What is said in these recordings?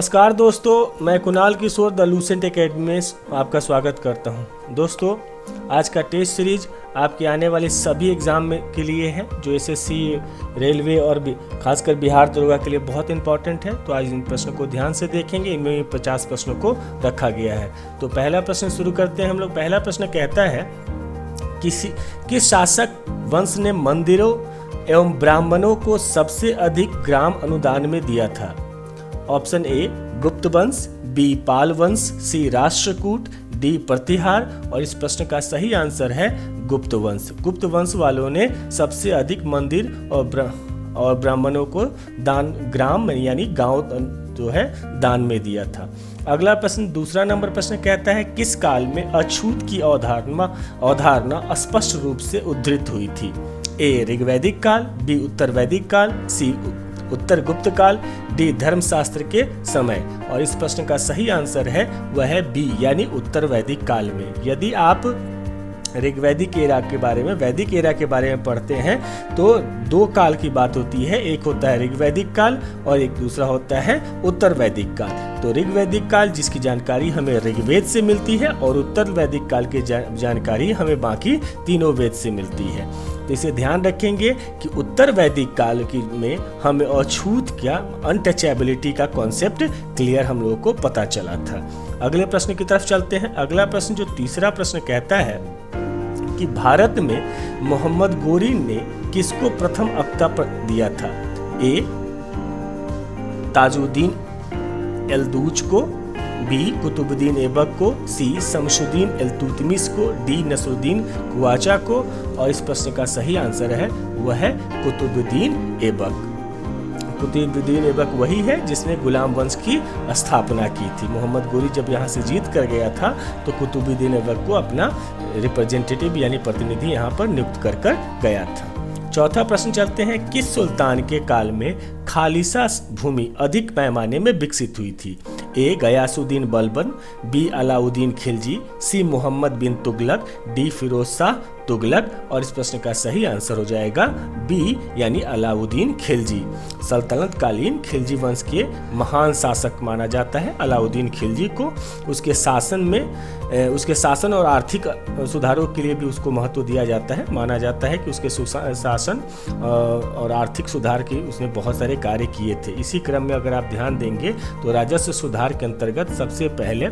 नमस्कार दोस्तों, मैं कुणाल किशोर द लूसेंट एकेडमी में आपका स्वागत करता हूं। दोस्तों, आज का टेस्ट सीरीज आपके आने वाले सभी एग्ज़ाम में के लिए है, जो एसएससी, रेलवे और खासकर बिहार दरोगा के लिए बहुत इंपॉर्टेंट है। तो आज इन प्रश्नों को ध्यान से देखेंगे। इनमें 50 प्रश्नों को रखा गया है। तो पहला प्रश्न शुरू करते हैं हम लोग। पहला प्रश्न कहता है, किस शासक वंश ने मंदिरों एवं ब्राह्मणों को सबसे अधिक ग्राम अनुदान में दिया था? ऑप्शन ए गुप्त वंश, बी पाल वंश, सी राष्ट्रकूट, डी प्रतिहार। और इस प्रश्न का सही आंसर है गुप्त वंश। गुप्त वंश वालों ने सबसे अधिक मंदिर और ब्राह्मणों को दान, ग्राम यानी गांव जो है दान में दिया था। अगला प्रश्न, दूसरा नंबर प्रश्न कहता है, किस काल में अछूत की अवधारणा स्पष्ट रूप से उद्धृत हुई थी? ए ऋग्वैदिक काल, बी उत्तर वैदिक काल, सी उत्तर गुप्त काल, डी धर्मशास्त्र के समय। और इस प्रश्न का सही आंसर है वह है बी यानी उत्तर वैदिक काल में। यदि आप ऋग्वैदिक एरा के बारे में, वैदिक एरा के बारे में पढ़ते हैं तो दो काल की बात होती है। एक होता है ऋग्वैदिक काल और एक दूसरा होता है उत्तर वैदिक काल। तो ऋग्वैदिक काल जिसकी जानकारी हमें ऋग्वेद से मिलती है और उत्तर वैदिक काल की जानकारी हमें बाकी तीनों वेद से मिलती है। तो इसे ध्यान रखेंगे कि उत्तर वैदिक काल में हमें अछूत क्या, अनटचेबिलिटी का कॉन्सेप्ट क्लियर हम लोगों को पता चला था। अगले प्रश्न की तरफ चलते हैं। अगला प्रश्न जो तीसरा प्रश्न कहता है कि भारत में मोहम्मद गोरी ने किसको प्रथम अक्ता दिया था? ए ताजुद्दीन एल्दूज को, बी कुतुबुद्दीन ऐबक को, सी शमसुद्दीन इल्तुतमिश को, डी नसरुद्दीन कुवाचा को। और इस प्रश्न का सही आंसर है वह है कुतुबुद्दीन ऐबक। कुतुबुद्दीन ऐबक वही है जिसने गुलाम वंश की स्थापना की थी। मोहम्मद गोरी जब यहाँ से जीत कर गया था तो कुतुबुद्दीन ऐबक को अपना रिप्रेजेंटेटिव यानी प्रतिनिधि यहाँ पर नियुक्त कर गया था। चौथा प्रश्न चलते हैं, किस सुल्तान के काल में खालिसा भूमि अधिक पैमाने में विकसित हुई थी? ए गयासुद्दीन बलबन, बी अलाउद्दीन खिलजी, सी मोहम्मद बिन तुगलक, डी फिरोज शाह तुगलक। और इस प्रश्न का सही आंसर हो जाएगा बी यानी अलाउद्दीन खिलजी। सल्तनत कालीन खिलजी वंश के महान शासक माना जाता है अलाउद्दीन खिलजी को। उसके शासन और आर्थिक सुधारों के लिए भी उसको महत्व दिया जाता है। माना जाता है कि उसके शासन और आर्थिक सुधार के उसने बहुत सारे कार्य किए थे। इसी क्रम में अगर आप ध्यान देंगे तो राजस्व सुधार के अंतर्गत सबसे पहले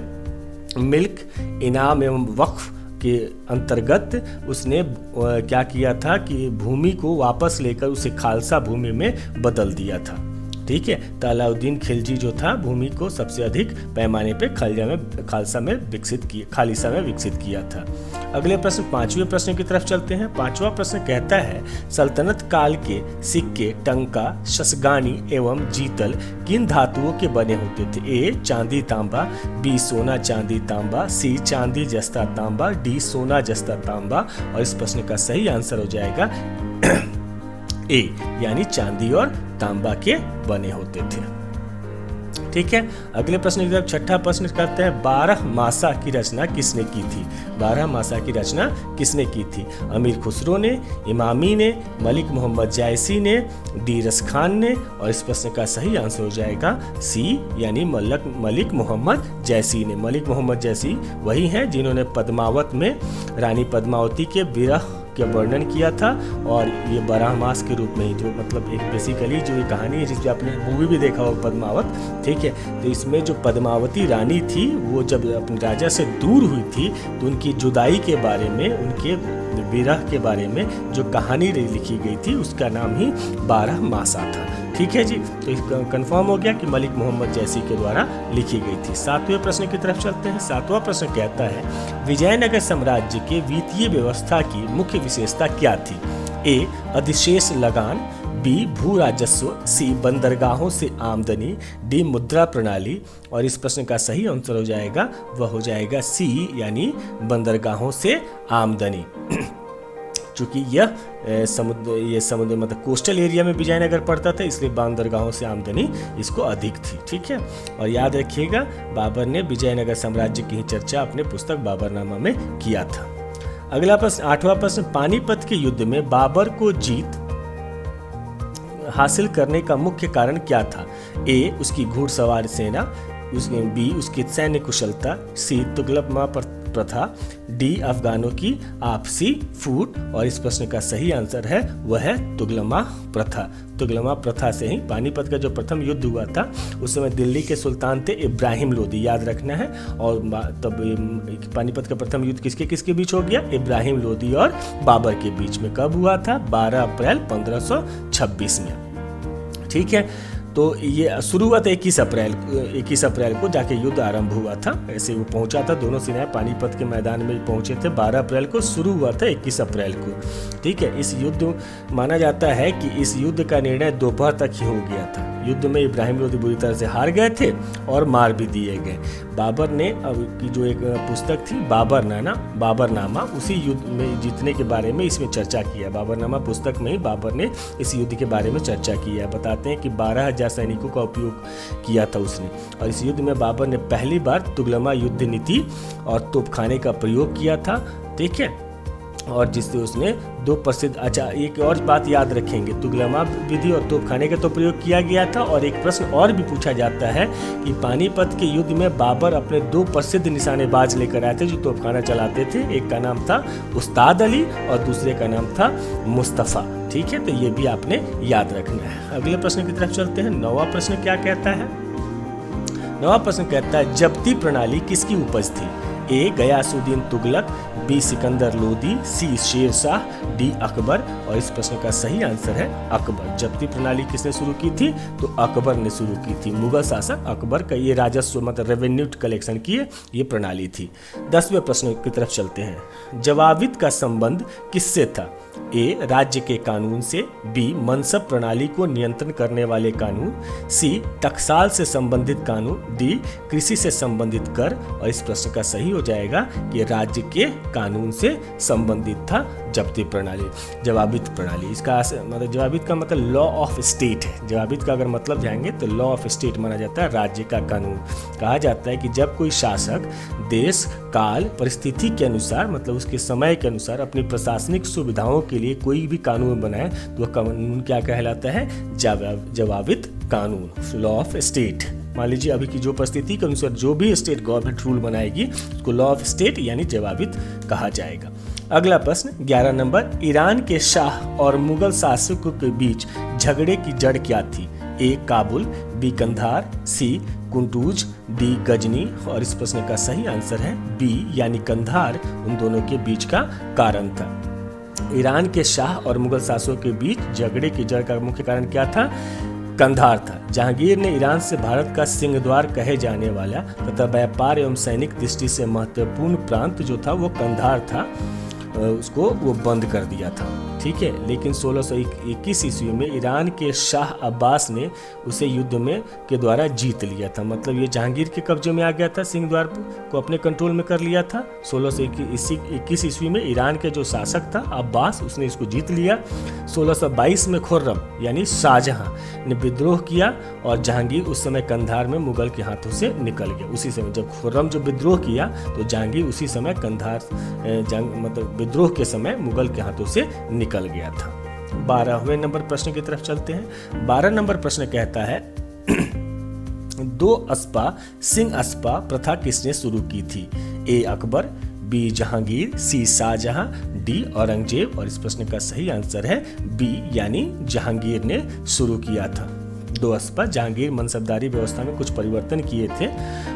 मिल्क, इनाम एवं वक्फ के अंतर्गत उसने क्या किया था कि भूमि को वापस लेकर उसे खालसा भूमि में बदल दिया था। ठीक है, तो अलाउद्दीन खिलजी जो था भूमि को सबसे अधिक पैमाने पे खालिसा में विकसित किया था। अगले प्रश्न, पांचवें प्रश्न की तरफ चलते हैं। पांचवा प्रश्न कहता है, सल्तनत काल के सिक्के टंका, शसगानी एवं जीतल किन धातुओं के बने होते थे? ए चांदी तांबा, बी सोना चांदी तांबा, सी चांदी जस्ता तांबा, डी सोना जस्ता तांबा। और इस प्रश्न का सही आंसर हो जाएगा ए यानी चांदी और तांबा के बने होते थे। ठीक है, अगले प्रश्न की तरफ छठा प्रश्न करते हैं, 12 मासा की रचना किसने की थी? 12 मासा की रचना किसने की थी? अमीर खुसरो ने, इमामी ने, मलिक मोहम्मद जायसी ने, डी रस खान ने। और इस प्रश्न का सही आंसर हो जाएगा सी यानी मलिक मोहम्मद जैसी ने। मलिक मोहम्मद जैसी वही हैं जिन्होंने पद्मावत में रानी पद्मावती के विरह का वर्णन किया था। और ये 12 मास के रूप में ही, जो मतलब एक बेसिकली जो ये कहानी है जिसमें आपने मूवी भी देखा हो पद्मावत, ठीक है, तो इसमें जो पद्मावती रानी थी वो जब अपने राजा से दूर हुई थी तो उनकी जुदाई के बारे में, उनके विरह के बारे में जो कहानी लिखी गई थी उसका नाम ही 12 मासा था। ठीक है जी, तो कंफर्म हो गया कि मलिक मोहम्मद जैसी के द्वारा लिखी गई थी। सातवें प्रश्न की तरफ चलते हैं। सातवां प्रश्न कहता है, विजयनगर साम्राज्य के वित्तीय व्यवस्था की मुख्य विशेषता क्या थी? ए अधिशेष लगान, बी भू राजस्व, सी बंदरगाहों से आमदनी, डी मुद्रा प्रणाली। और इस प्रश्न का सही आंसर हो जाएगा वह हो जाएगा सी यानी बंदरगाहों से आमदनी। चूंकि यह समुद्र मतलब कोस्टल एरिया में विजयनगर पड़ता था, इसलिए बंदरगाहों से आमदनी इसको अधिक थी। ठीक है, और याद रखिएगा बाबर ने विजयनगर साम्राज्य की चर्चा अपने पुस्तक बाबरनामा में किया था। अगला प्रश्न, आठवां प्रश्न, पानीपत के युद्ध में बाबर को जीत हासिल करने का मुख्य कारण क्या था? ए उसकी घुड़सवार सेना, बी उसकी सैन्य कुशलता, सी तुगलमा प्रथा, डी अफगानों की आपसी फूट। और इस प्रश्न का सही आंसर है वह है तुगलमा प्रथा। तुगलमा प्रथा से ही पानीपत का जो प्रथम युद्ध हुआ था उस समय दिल्ली के सुल्तान थे इब्राहिम लोदी, याद रखना है। और तब पानीपत का प्रथम युद्ध किसके किसके बीच हो गया? इब्राहिम लोदी और बाबर के बीच में। कब हुआ था? 12 अप्रैल 1526 में। ठीक है, तो ये शुरू हुआ था 21 अप्रैल को जाके युद्ध आरंभ हुआ था। ऐसे वो पहुंचा था, दोनों सेनाएं पानीपत के मैदान में पहुंचे थे। 12 अप्रैल को शुरू हुआ था, 21 अप्रैल को। ठीक है, इस युद्ध माना जाता है कि इस युद्ध का निर्णय दोपहर तक ही हो गया था। युद्ध में इब्राहिम लोदी बुरी तरह से हार गए थे और मार भी दिए गए। बाबर ने की जो एक पुस्तक थी बाबरनामा, उसी युद्ध में जीतने के बारे में इसमें चर्चा किया। बाबरनामा पुस्तक में ही बाबर ने इस युद्ध के बारे में चर्चा किया। बताते हैं कि 12,000 सैनिकों का उपयोग किया था उसने। और इस युद्ध में बाबर ने पहली बार तुगलमा युद्ध नीति और तोपखाने का प्रयोग किया था। ठीक है, और जिससे उसने दो प्रसिद्ध, अच्छा एक और बात याद रखेंगे, तुगलमा विधि और तोपखाने का तो प्रयोग किया गया था। और एक प्रश्न और भी पूछा जाता है कि पानीपत के युद्ध में बाबर अपने दो प्रसिद्ध निशानेबाज लेकर आए थे जो तोपखाना चलाते थे। एक का नाम था उस्ताद अली और दूसरे का नाम था मुस्तफ़ा। ठीक है, तो ये भी आपने याद रखना है। अगले प्रश्न की तरफ चलते हैं। 9वां प्रश्न क्या कहता है? 9वां प्रश्न कहता है जब्ती प्रणाली किसकी उपज थी? ए गयासुद्दीन तुगलक, बी सिकंदर लोदी, सी शेर शाह, डी अकबर। और इस प्रश्न का सही आंसर है अकबर। जब्ती प्रणाली किसने शुरू की थी? तो अकबर ने शुरू की थी। मुगल शासक अकबर का ये राजस्व मतलब रेवेन्यू कलेक्शन की ये प्रणाली थी। 10वें प्रश्न की तरफ चलते हैं। जवाबित का संबंध किससे था? ए राज्य के कानून से, बी मनसब प्रणाली को नियंत्रण करने वाले कानून, सी टकसाल से संबंधित कानून, डी कृषि से संबंधित कर। और इस प्रश्न का सही हो जाएगा कि राज्य के कानून से संबंधित था जब्ती प्रणाली, जवाबित प्रणाली। इसका मतलब जवाबित का मतलब लॉ ऑफ स्टेट है। जवाबित का अगर मतलब जाएंगे तो लॉ ऑफ स्टेट माना जाता है, राज्य का कानून। कहा जाता है कि जब कोई शासक देश काल परिस्थिति के अनुसार मतलब उसके समय के अनुसार अपनी प्रशासनिक सुविधाओं के लिए कोई भी कानून बनाए तो वह कानून क्या कहलाता है? जवाबित कानून, लॉ ऑफ स्टेट। मान लीजिए अभी की जो परिस्थिति के अनुसार जो भी स्टेट गवर्नमेंट रूल बनाएगी उसको लॉ ऑफ स्टेट यानी जवाबित कहा जाएगा। अगला प्रश्न 11 नंबर। ईरान के शाह और मुगल शासकों के बीच झगड़े की जड़ क्या थी? ए काबुल, बी कंधार, सी कुंटूज, डी गजनी। और इस प्रश्न का सही आंसर है बी यानी कंधार उन दोनों के बीच का कारण था। ईरान के शाह और मुगल शासकों के बीच झगड़े की जड़ का मुख्य कारण क्या था? कंधार था। जहांगीर ने ईरान से भारत का सिंहद्वार कहे जाने वाला तथा व्यापार एवं सैनिक दृष्टि से महत्वपूर्ण प्रांत जो था वो कंधार था, उसको वो बंद कर दिया था। ठीक है, लेकिन 1621 ईस्वी में ईरान के शाह अब्बास ने उसे युद्ध में के द्वारा जीत लिया था। मतलब ये जहांगीर के कब्जे में आ गया था, सिंहद्वार को अपने कंट्रोल में कर लिया था। 1621 ईस्वी में ईरान के जो शासक था अब्बास, उसने इसको जीत लिया। 1622 में खुर्रम यानी शाहजहां ने विद्रोह किया और जहांगीर उस समय कंधार में मुगल के हाथों से निकल गया। उसी समय जब खुर्रम जो विद्रोह किया तो जहांगीर उसी समय कंधार मतलब विद्रोह के समय मुगल के हाथों से निकल गया था। 12वें नंबर प्रश्न की तरफ चलते हैं। 12 नंबर प्रश्न कहता है दो अस्पा सिंह अस्पा प्रथा किसने शुरू की थी? ए अकबर, बी जहांगीर, सी शाहजहां, डी औरंगजेब। और इस प्रश्न का सही आंसर है बी यानी जहांगीर ने शुरू किया था। दो अस्पा, जहांगीर मनसबदारी व्यवस्था में कुछ परिवर्तन किए थे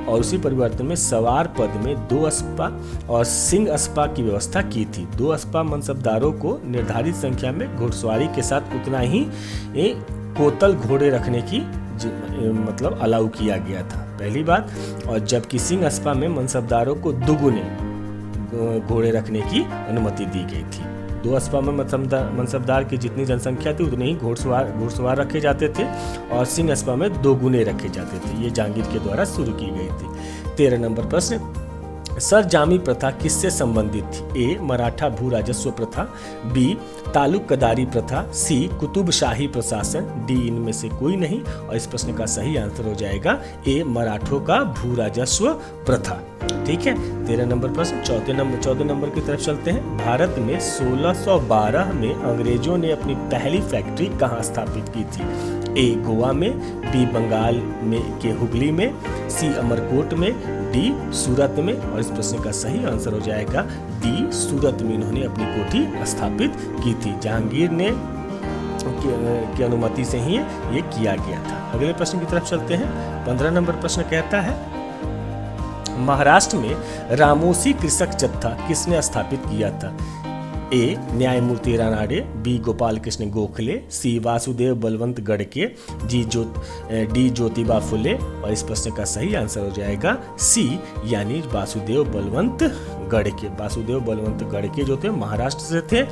और उसी परिवर्तन में सवार पद में दो अस्पा और सिंह अस्पा की व्यवस्था की थी। दो अस्पा मनसबदारों को निर्धारित संख्या में घुड़सवारी के साथ उतना ही कोतल घोड़े रखने की मतलब अलाउ किया गया था, पहली बात। और जबकि सिंह अस्पा में मनसबदारों को दुगुने घोड़े रखने की अनुमति दी गई थी। दो अस्पा में मनसबदार की जितनी जनसंख्या थी उतने ही घुड़सवार रखे जाते थे और सिंह अस्पा में 2 गुने रखे जाते थे। ये जहांगीर के द्वारा शुरू की गई थी। 13 नंबर प्रश्न, सरजामी प्रथा किससे संबंधित थी? ए मराठा भू राजस्व प्रथा, बी तालुकदारी प्रथा, सी कुतुबशाही प्रशासन, डी इनमें से कोई नहीं। और इस प्रश्न का सही आंसर हो जाएगा ए मराठों का भू राजस्व प्रथा। ठीक है, 13 नंबर प्रश्न। 14 नंबर की तरफ चलते हैं। भारत में 1612 में अंग्रेजों ने अपनी पहली फैक्ट्री कहाँ स्थापित की थी? ए गोवा में, बी बंगाल में के हुगली में, सी अमरकोट में, डी सूरत में। और इस प्रश्न का सही आंसर हो जाएगा डी, सूरत में इन्होंने अपनी कोठी स्थापित की थी। जहांगीर ने की अनुमति से ही ये किया गया था। अगले प्रश्न की तरफ चलते हैं। 15 नंबर प्रश्न कहता है, महाराष्ट्र में रामोसी कृषक जत्था किसने स्थापित किया था? ए न्यायमूर्ति रानाडे, बी गोपाल कृष्ण गोखले, सी वासुदेव बलवंत गड़के, डी ज्योतिबा फुले। और इस प्रश्न का सही आंसर हो जाएगा सी, यानी वासुदेव बलवंत गड़के। वासुदेव बलवंत गड़के जो थे महाराष्ट्र से थे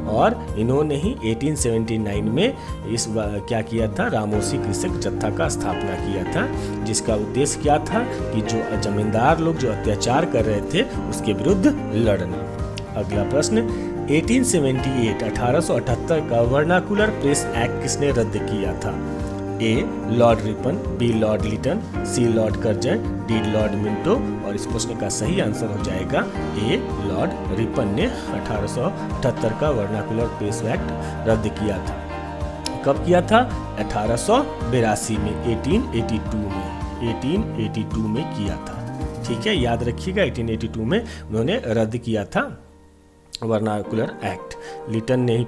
और इन्होंने ही 1879 में क्या किया था, रामोसी कृषक जत्था का स्थापना किया था, जिसका उद्देश्य क्या था कि जो जमींदार लोग जो अत्याचार कर रहे थे उसके विरुद्ध लड़ना। अगला प्रश्न, 1878 का वर्नाकुलर प्रेस एक्ट किसने रद्द किया था? A Lord Ripon, B Lord Lytton, C Lord Curzon, D Lord Minto. और इस प्रश्न का सही आंसर हो जाएगा ए लॉर्ड रिपन ने 1878 का वर्नाकुलर प्रेस एक्ट रद्द किया था। कब किया था? 1882 में, 1882 में किया था। ठीक है, याद रखिएगा 1882 में उन्होंने रद्द किया था वर्नाकुलर एक्ट। लिटन ने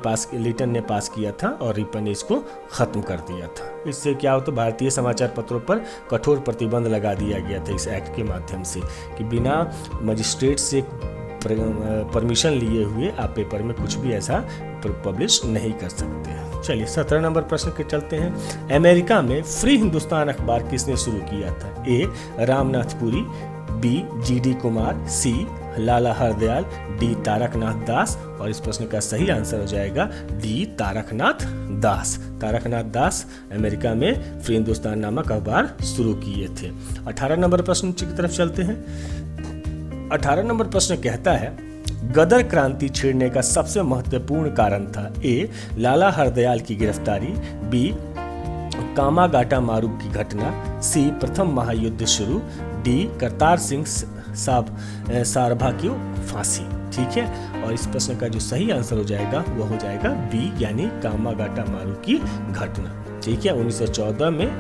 पास किया था और रिपन ने इसको खत्म कर दिया था। इससे क्या होता, भारतीय समाचार पत्रों पर कठोर प्रतिबंध लगा दिया गया था इस एक्ट के माध्यम से कि बिना मजिस्ट्रेट से परमिशन लिए हुए आप पेपर में कुछ भी ऐसा पब्लिश नहीं कर सकते। चलिए 17 नंबर प्रश्न के चलते हैं। अमेरिका में फ्री हिंदुस्तान अखबार किसने शुरू किया था? ए रामनाथ पुरी, बी जी.डी. कुमार, सी लाला हरदयाल, डी तारकनाथ दास। और इस प्रश्न का सही आंसर हो जाएगा डी तारकनाथ दास। तारकनाथ दास अमेरिका में फ्री हिंदुस्तान नामक अखबार शुरू किए थे। 18 नंबर प्रश्न की तरफ चलते हैं। 18 नंबर प्रश्न कहता है, गदर क्रांति छेड़ने का सबसे महत्वपूर्ण कारण था? ए लाला हरदयाल की गिरफ्तारी, बी कामागाटा मारू की घटना, सी प्रथम महायुद्ध शुरू, डी करतार सिंह सारभा की फांसी। ठीक है, और इस प्रश्न का जो सही आंसर हो जाएगा वो हो जाएगा बी, यानी कामागाटा मारू की घटना। ठीक है, 1914 में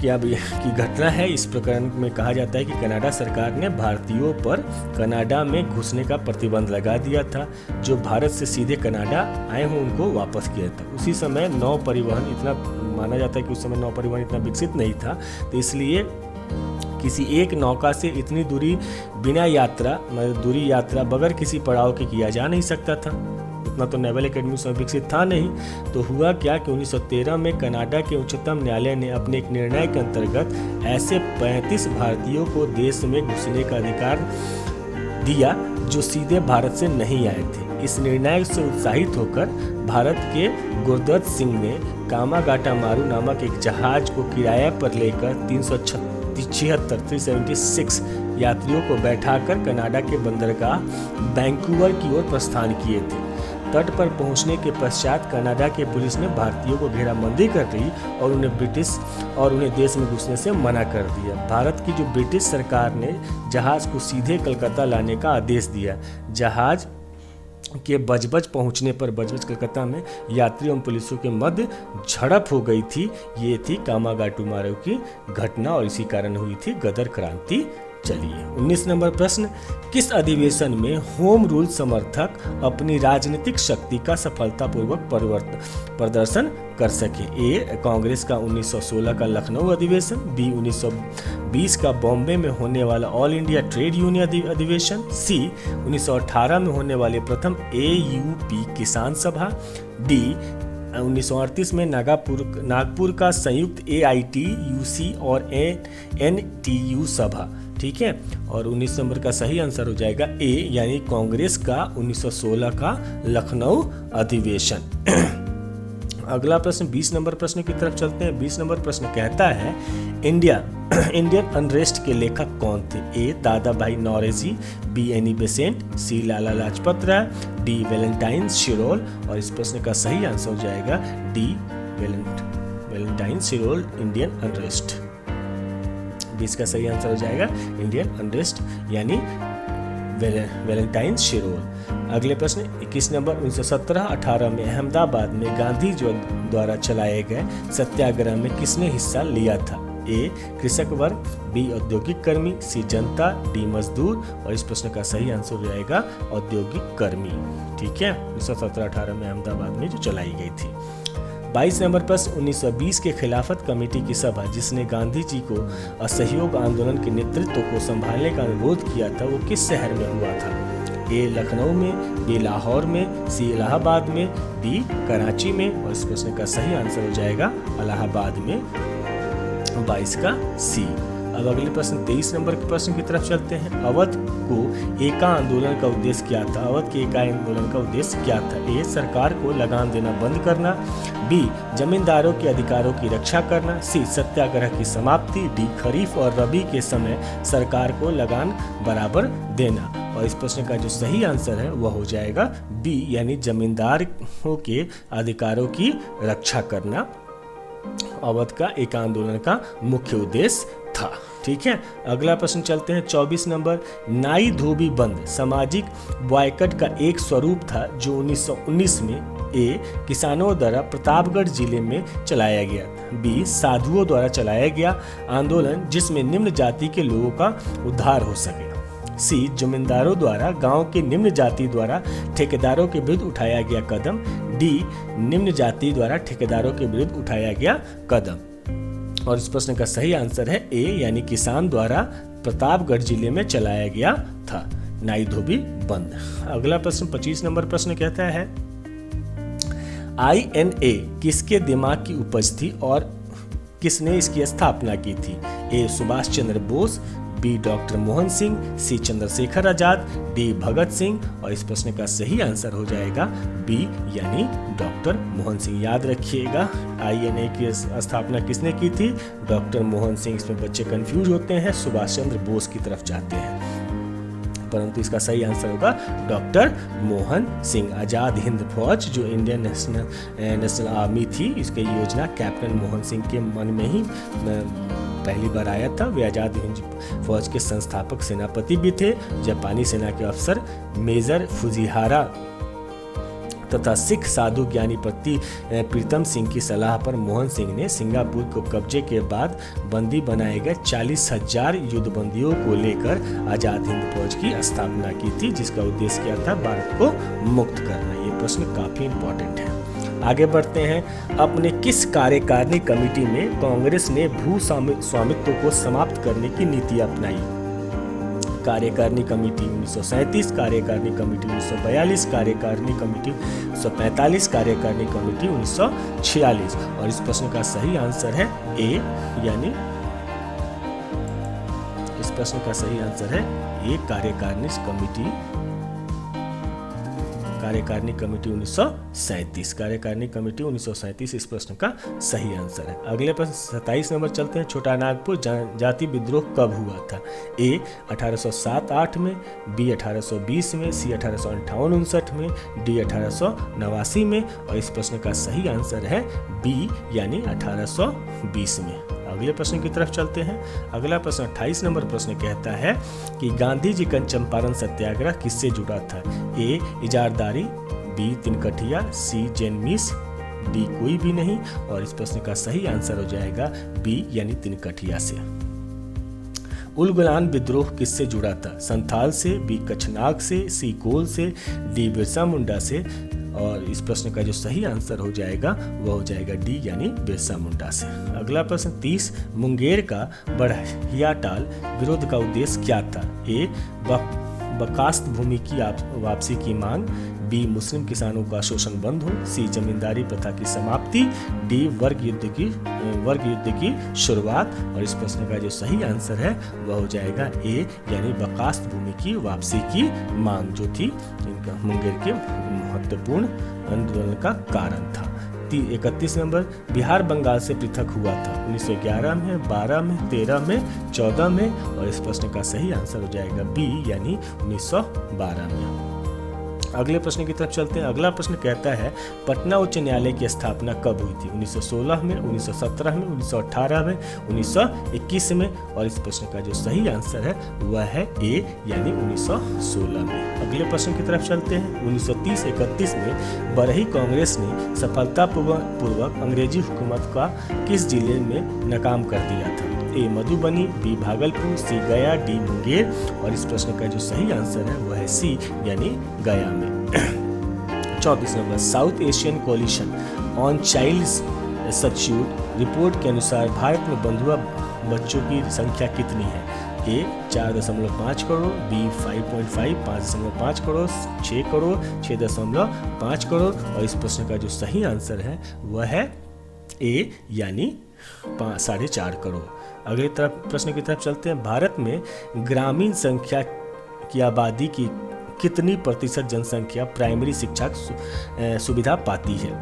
क्या की घटना है। इस प्रकरण में कहा जाता है कि कनाडा सरकार ने भारतीयों पर कनाडा में घुसने का प्रतिबंध लगा दिया था। जो भारत से सीधे कनाडा आए हों उनको वापस किया था। उसी समय नौ परिवहन इतना माना जाता है कि उस समय नौ परिवहन इतना विकसित नहीं था, तो इसलिए किसी एक नौका से इतनी दूरी बिना दूरी यात्रा बगैर किसी पड़ाव के किया जा नहीं सकता था। उतना तो नेवल एकेडमी उसमें विकसित था नहीं। तो हुआ क्या कि 1913 में कनाडा के उच्चतम न्यायालय ने अपने एक निर्णय के अंतर्गत ऐसे 35 भारतीयों को देश में घुसने का अधिकार दिया जो सीधे भारत से नहीं आए थे। इस निर्णय से उत्साहित होकर भारत के गुरदत्त सिंह ने कामागाटा मारू नामक एक जहाज को किराए पर लेकर 376 यात्रियों को बैठाकर कनाडा के बंदरगाह वैंकूवर की ओर प्रस्थान किए थे। तट पर पहुंचने के पश्चात कनाडा के पुलिस ने भारतीयों को घेराबंदी कर ली और उन्हें देश में घुसने से मना कर दिया। भारत की जो ब्रिटिश सरकार ने जहाज को सीधे कलकत्ता लाने का आदेश दिया। जहाज के बजबज पहुंचने पर बजबज कलकत्ता में यात्रियों और पुलिसों के मध्य झड़प हो गई थी। ये थी कामागाटू मारू की घटना और इसी कारण हुई थी गदर क्रांति। चलिए 19 नंबर प्रश्न, किस अधिवेशन में होम रूल समर्थक अपनी राजनीतिक शक्ति का सफलतापूर्वक प्रदर्शन कर सके? ए कांग्रेस का 1916 का लखनऊ अधिवेशन, बी 1920 का बॉम्बे में होने वाला ऑल इंडिया ट्रेड यूनियन अधिवेशन, सी 1918 में होने वाले प्रथम AUP किसान सभा, डी 1938 में नागपुर का संयुक्त AITUC और NTU सभा। ठीक है, और 19 नंबर का सही आंसर हो जाएगा ए, यानी कांग्रेस का 1916 का लखनऊ अधिवेशन। अगला प्रश्न 20 नंबर प्रश्न की तरफ चलते हैं। 20 नंबर प्रश्न कहता है, इंडियन अनरेस्ट के लेखक कौन थे? A Dadabhai Naoroji, B Annie Besant, C Lala Lajpat Rai, D Valentine Chirol. और इस प्रश्न का सही आंसर हो जाएगा D Valentine Chirol, Indian Unrest. 20 का सही आंसर हो जाएगा इंडियन अनरेस्ट, यानी वैलेंटाइन शिरोल। अगले प्रश्न 21 नंबर 1917-18 में अहमदाबाद में गांधी जी द्वारा चलाए गए सत्याग्रह में किसने हिस्सा लिया था? ए कृषक वर्ग, बी औद्योगिक कर्मी, सी जनता, डी मजदूर। और इस प्रश्न का सही आंसर हो जाएगा औद्योगिक कर्मी। ठीक है, 1917-18 में अहमदाबाद में जो चलाई गई थी। 22 नंबर प्रश्न 1920 के खिलाफत कमेटी की सभा जिसने गांधी जी को असहयोग आंदोलन के नेतृत्व को संभालने का अनुरोध किया था वो किस शहर में हुआ था? ए लखनऊ में, बी लाहौर में, सी इलाहाबाद में, डी कराची में। और इस प्रश्न का सही आंसर हो जाएगा इलाहाबाद में, 22 का सी। अब अगले प्रश्न 23 नंबर के प्रश्न की तरफ चलते हैं। अवध को एका आंदोलन का उद्देश्य क्या था? अवध के एका आंदोलन का उद्देश्य क्या था? ए सरकार को लगान देना बंद करना, बी जमींदारों के अधिकारों की रक्षा करना, सी सत्याग्रह की समाप्ति, डी खरीफ और रबी के समय सरकार को लगान बराबर देना। और इस प्रश्न का जो सही आंसर है वह हो जाएगा बी, यानी जमींदारों के अधिकारों की रक्षा करना अवध का एक आंदोलन का मुख्य उद्देश्य था। ठीक है, अगला प्रश्न चलते हैं 24 नंबर। नाई धोबी बंद सामाजिक बॉयकट का एक स्वरूप था जो 1919 में ए किसानों द्वारा प्रतापगढ़ जिले में चलाया गया, बी साधुओं द्वारा चलाया गया आंदोलन जिसमें निम्न जाति के लोगों का उद्धार हो सके, सी जमींदारों द्वारा गांव के निम्न जाति द्वारा ठेकेदारों के विरुद्ध उठाया गया कदम, डी निम्न जाति द्वारा ठेकेदारों के विरुद्ध उठाया गया कदम। और इस प्रश्न का सही आंसर है ए, यानी किसान द्वारा प्रतापगढ़ जिले में चलाया गया था नाई धोबी बंद। अगला प्रश्न 25 नंबर प्रश्न कहता है INA किसके दिमाग की उपज थी और किसने इसकी स्थापना की थी? ए सुभाष चंद्र बोस, बी डॉक्टर मोहन सिंह, सी चंद्रशेखर आजाद, डी भगत सिंह। और इस प्रश्न का सही आंसर हो जाएगा बी, यानी डॉक्टर मोहन सिंह। याद रखिएगा INA की स्थापना किसने की थी? डॉक्टर मोहन सिंह। इसमें बच्चे कंफ्यूज होते हैं, सुभाष चंद्र बोस की तरफ जाते हैं, परंतु इसका सही आंसर होगा डॉक्टर मोहन सिंह। आजाद हिंद फौज जो इंडियन नेशनल आर्मी थी, इसकी योजना कैप्टन मोहन सिंह के मन में ही पहली बार आया था। वे आजाद हिंद फौज के संस्थापक सेनापति भी थे। जापानी सेना के अफसर मेजर फुजिहारा तथा सिख साधु ज्ञानी प्रीतम सिंह की सलाह पर मोहन सिंह ने सिंगापुर को कब्जे के बाद बंदी बनाए गए 40,000 युद्धबंदियों को लेकर आजाद हिंद फौज की स्थापना की थी, जिसका उद्देश्य क्या था? भारत को मुक्त करना। ये प्रश्न काफी इंपॉर्टेंट है। आगे बढ़ते हैं। अपने किस कार्यकारिणी कमेटी में कांग्रेस ने भू स्वामित्व को समाप्त करने की नीति अपनाई? कार्यकारिणी कमेटी 1937, कार्यकारिणी कमेटी 1942, कार्यकारिणी कमेटी 1945, कार्यकारिणी कमेटी 1946। और इस प्रश्न का सही आंसर है ए, यानी इस प्रश्न का सही आंसर है ए, कार्यकारिणी कमेटी 1937। कार्यकारिणी कमेटी 1937 इस प्रश्न का सही आंसर है। अगले प्रश्न 27 नंबर चलते हैं। छोटा नागपुर जाति विद्रोह कब हुआ था? ए 1807-8 में, बी 1820 में, सी 1858-59 में, डी 1889 में। और इस प्रश्न का सही आंसर है बी, यानी 1820 में। अगले प्रश्न की तरफ चलते हैं। अगला प्रश्न 28 नंबर प्रश्न कहता है कि गांधी जी का चंपारण सत्याग्रह किससे जुड़ा था? ए इजारदारी, बी तिनकठिया, सी जैनमिस, डी कोई भी नहीं। और इस प्रश्न का सही आंसर हो जाएगा बी, यानी तिनकठिया से। उलगुलान विद्रोह किससे जुड़ा था? संथाल से, बी कच्छनाग से, सी कोल से, डी बिरसा मुंडा से। और इस प्रश्न का जो सही आंसर हो जाएगा वह हो जाएगा डी, यानी बिरसा मुंडा से। अगला प्रश्न 30। मुंगेर का बढ़ियाटाल विरोध का उद्देश्य क्या था? ए बकास्त भूमि की वापसी की मांग, बी मुस्लिम किसानों का शोषण बंद हो, सी जमींदारी प्रथा की समाप्ति, डी वर्ग युद्ध की शुरुआत। और इस प्रश्न का जो सही आंसर है वह हो जाएगा ए, यानी बकास्त भूमि की वापसी की मांग, जो थी इनका मुंगेर के महत्वपूर्ण आंदोलन का कारण था। 31 नंबर। बिहार बंगाल से पृथक हुआ था 1911 में, 12 में, 13 में, 14 में। और इस प्रश्न का सही आंसर हो जाएगा बी, यानी 1912 में। अगले प्रश्न की तरफ चलते हैं। अगला प्रश्न कहता है पटना उच्च न्यायालय की स्थापना कब हुई थी? 1916 में, 1917 में, 1918 में, 1921 में। और इस प्रश्न का जो सही आंसर है वह है ए यानी 1916 में। अगले प्रश्न की तरफ चलते हैं। 1930-31 में बरही कांग्रेस ने सफलतापूर्वक अंग्रेजी हुकूमत का किस जिले में नाकाम कर दिया था? ए मधुबनी, बी भागलपुर, सी गया, डी मुंगेर। और इस प्रश्न का जो सही आंसर है वह है सी यानी गया में। 34 number, South Asian coalition on child substitute report के अनुसार भारत में बंधुआ बच्चों की संख्या कितनी है? ए 4.5 करोड़, बी 5.5 करोड़, 6 करोड़, 6.5 करोड़। और इस प्रश्न का जो सही आंसर है वह है ए यानी 4.5 करोड़। अगले प्रश्न की तरफ चलते हैं। भारत में ग्रामीण संख्या की आबादी की कितनी प्रतिशत जनसंख्या प्राइमरी शिक्षा सुविधा पाती है?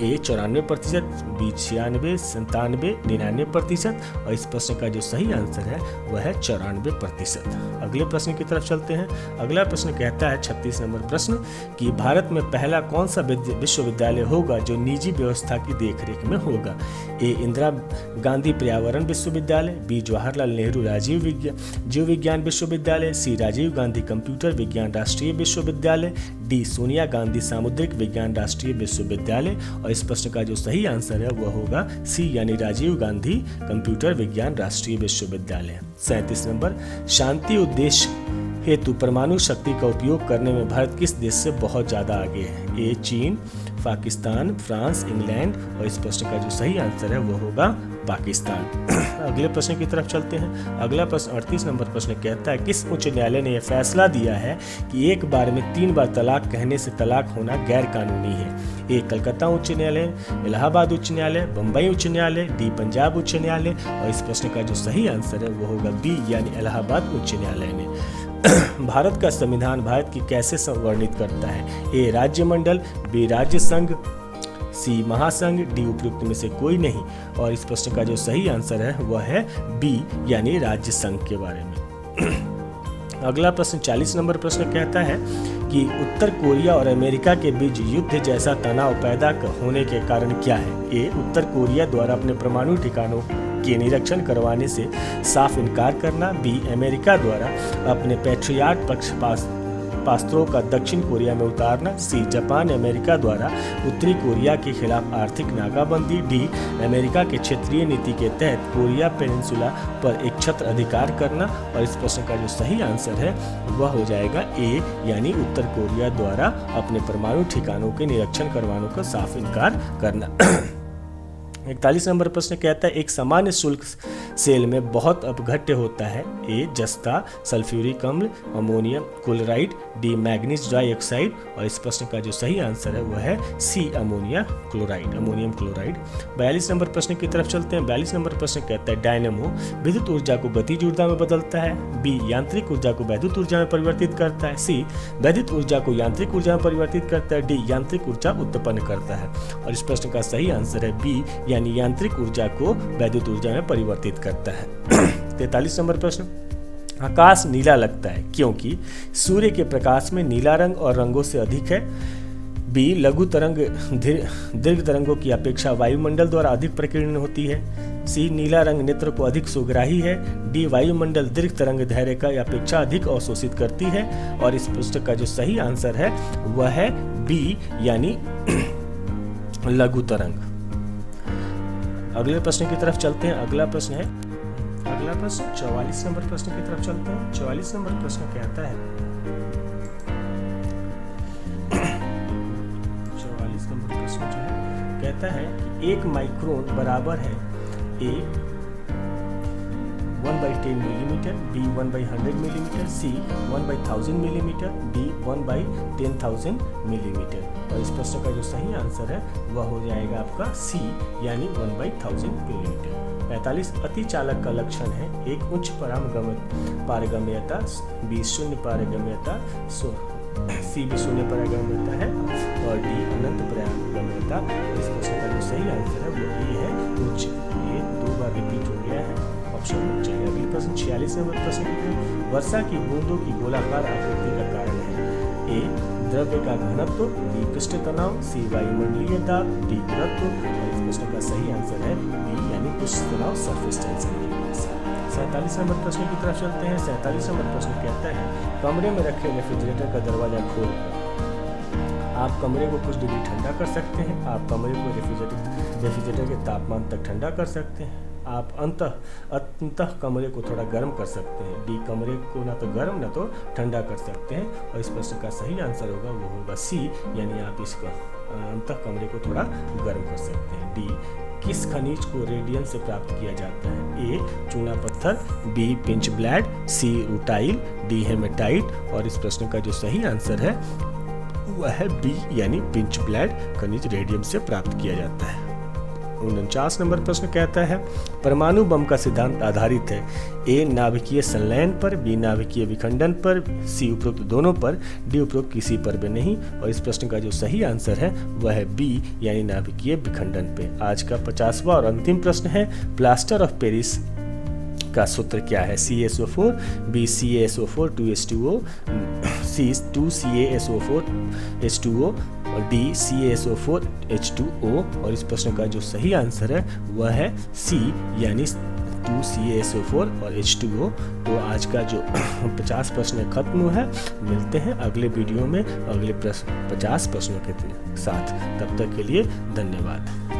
ए 94%, बी 96, 97, 99%। और इस प्रश्न का जो सही आंसर है वह है 94%। अगले प्रश्न की तरफ चलते हैं। अगला प्रश्न कहता है 36 नंबर प्रश्न कि भारत में पहला कौन सा विश्वविद्यालय होगा जो निजी व्यवस्था की देखरेख में होगा? ए इंदिरा गांधी पर्यावरण विश्वविद्यालय, बी जवाहरलाल नेहरू जीव विज्ञान विश्वविद्यालय, सी राजीव गांधी कंप्यूटर विज्ञान राष्ट्रीय विश्वविद्यालय, डी सोनिया गांधी सामुद्रिक विज्ञान राष्ट्रीय विश्वविद्यालय। और इस प्रश्न का जो सही आंसर है वह होगा सी यानी राजीव गांधी कंप्यूटर विज्ञान राष्ट्रीय विश्वविद्यालय। 37 नंबर, शांति उद्देश्य हेतु परमाणु शक्ति का उपयोग करने में भारत किस देश से बहुत ज्यादा आगे है? ए चीन, पाकिस्तान, फ्रांस, इंग्लैंड। और इस प्रश्न का जो सही आंसर है वह होगा पाकिस्तान। अगले प्रश्न की तरफ चलते हैं। अगला प्रश्न 38 नंबर प्रश्न कहता है किस उच्च न्यायालय ने यह फैसला दिया है कि एक बार में 3 बार तलाक कहने से तलाक होना गैर कानूनी है? ए कलकत्ता उच्च न्यायालय, इलाहाबाद उच्च न्यायालय, बम्बई उच्च न्यायालय, डी पंजाब उच्च न्यायालय। और इस प्रश्न का जो सही आंसर है वो होगा बी यानी इलाहाबाद उच्च न्यायालय ने। भारत का संविधान भारत की कैसे वर्णित करता है? ए राज्य मंडल, बी राज्य संघ, सी महासंघ, डी उपयुक्त में से कोई नहीं। और इस प्रश्न का जो सही आंसर है वह है बी यानी राज्य संघ के बारे में। अगला प्रश्न 40 नंबर प्रश्न कहता है कि उत्तर कोरिया और अमेरिका के बीच युद्ध जैसा तनाव पैदा होने के कारण क्या है? ए उत्तर कोरिया द्वारा अपने परमाणु ठिकानों के निरीक्षण करवाने से साफ इनकार करना, बी अमेरिका द्वारा अपने पैट्रियाट पक्षपास्त्रों का दक्षिण कोरिया में उतारना, सी जापान अमेरिका द्वारा उत्तरी कोरिया के खिलाफ आर्थिक नाकाबंदी, डी अमेरिका के क्षेत्रीय नीति के तहत कोरिया पेनिनसुला पर एक छत्र अधिकार करना। और इस प्रश्न का जो सही आंसर है वह हो जाएगा ए यानी उत्तर कोरिया द्वारा अपने परमाणु ठिकानों के निरीक्षण करवाने का साफ इनकार करना। 41 नंबर प्रश्न कहता है एक सामान्य शुल्क सेल में बहुत अपघट्य होता है? ए जस्ता, सल्फ्यूरिक अम्ल, ammonium chloride, D manganese dioxide. और इस प्रश्न का जो सही आंसर है वह है सी अमोनियम क्लोराइड। 42 नंबर प्रश्न की तरफ चलते हैं। 42 नंबर प्रश्न कहता है डायनेमो विद्युत ऊर्जा को गतिज ऊर्जा में बदलता है, बी यांत्रिक ऊर्जा को वैद्युत ऊर्जा में परिवर्तित करता है, सी वैद्युत ऊर्जा को यांत्रिक ऊर्जा में परिवर्तित करता है, डी यांत्रिक ऊर्जा उत्पन्न करता है। और इस प्रश्न का सही आंसर है बी यानी यांत्रिक ऊर्जा को वैद्युत ऊर्जा में परिवर्तित करता है। 43 नंबर प्रश्न, आकाश नीला लगता है क्योंकि सूर्य के प्रकाश में नीला रंग और रंगों से अधिक है, बी लघु तरंग दीर्घ तरंगों की अपेक्षा वायुमंडल द्वारा अधिक प्रकीर्णन होती है, सी नीला रंग नेत्र को अधिक सुग्राही है, डी वायुमंडल दीर्घ तरंग धैर्य का अपेक्षा अधिक अवशोषित करती है। और इस पुस्तक का जो सही आंसर है वह है बी यानी लघु तरंग। अगले प्रश्न की तरफ चलते हैं। अगला प्रश्न 44 नंबर प्रश्न की तरफ चलते हैं। 44 नंबर प्रश्न कहता है 44 नंबर प्रश्न जो है कहता है कि 1 माइक्रोन बराबर है ए 1/10 मिलीमीटर, बी 1/100 मिलीमीटर, सी 1/1000 मिलीमीटर, डी 1/10,000 मिलीमीटर। और इस प्रश्न का जो सही आंसर है वह हो जाएगा आपका सी यानी 1/1000 मिलीमीटर। 45 अति चालक का लक्षण है एक उच्च पारगम्यता, बी शून्य पारगम्यता, सी भी शून्य पारगम्यता है और डी अनंत पारगम्यता। इस प्रश्न का जो सही आंसर है वो ये है उच्च। ये 2 बार रिपीट हो गया है ऑप्शन में। चलिए अगले प्रश्न 46 नंबर प्रश्न वर्षा की बूंदों की गोलाकार आकृति का कारण है? ए द्रव्य का घनत्व, बी पृष्ठ तनाव, सी वायुमंडलीय दाब, डी गुरुत्व। और इस प्रश्न का सही आंसर है बी यानी पृष्ठ तनाव, सरफेस टेंशन की वजह से। 47 नंबर प्रश्न की तरफ चलते हैं। 47 नंबर प्रश्न कहता है कमरे में रखे रेफ्रिजरेटर का दरवाजा खोलकर आप कमरे को कुछ डिग्री ठंडा कर सकते हैं। आप कमरे को रेफ्रिजरेटर के तापमान तक ठंडा कर सकते हैं। आप अंततः कमरे को थोड़ा गर्म कर सकते हैं। डी कमरे को ना तो गर्म ना तो ठंडा कर सकते हैं। और इस प्रश्न का सही आंसर होगा वो होगा सी यानी आप इसको अंततः कमरे को थोड़ा गर्म कर सकते हैं। डी किस खनिज को रेडियम से प्राप्त किया जाता है? ए चूना पत्थर, बी पिंच ब्लैड, सी रूटाइल, डी हेमेटाइट। और इस प्रश्न का जो सही आंसर है वह है बी यानी पिंच ब्लैड खनिज रेडियम से प्राप्त किया जाता है। 49 नंबर प्रश्न कहता है परमाणु बम का सिद्धांत आधारित है ए नाभिकीय संलयन पर, बी नाभिकीय विखंडन पर, सी उपरोक्त दोनों पर, डी उपरोक्त किसी पर भी नहीं। और इस प्रश्न का जो सही आंसर है वह है बी यानी नाभिकीय विखंडन पे। आज का 50वां और अंतिम प्रश्न है प्लास्टर ऑफ पेरिस का सूत्र क्या है? CaSO4, B CaSO4 2H2O, C 2CaSO4 H2O और D CaSO4 H2O। और इस प्रश्न का जो सही आंसर है वह है C यानी 2CaSO4 और H2O। तो आज का जो 50 प्रश्न खत्म है। मिलते हैं अगले वीडियो में अगले 50 प्रश्नों के साथ। तब तक के लिए धन्यवाद।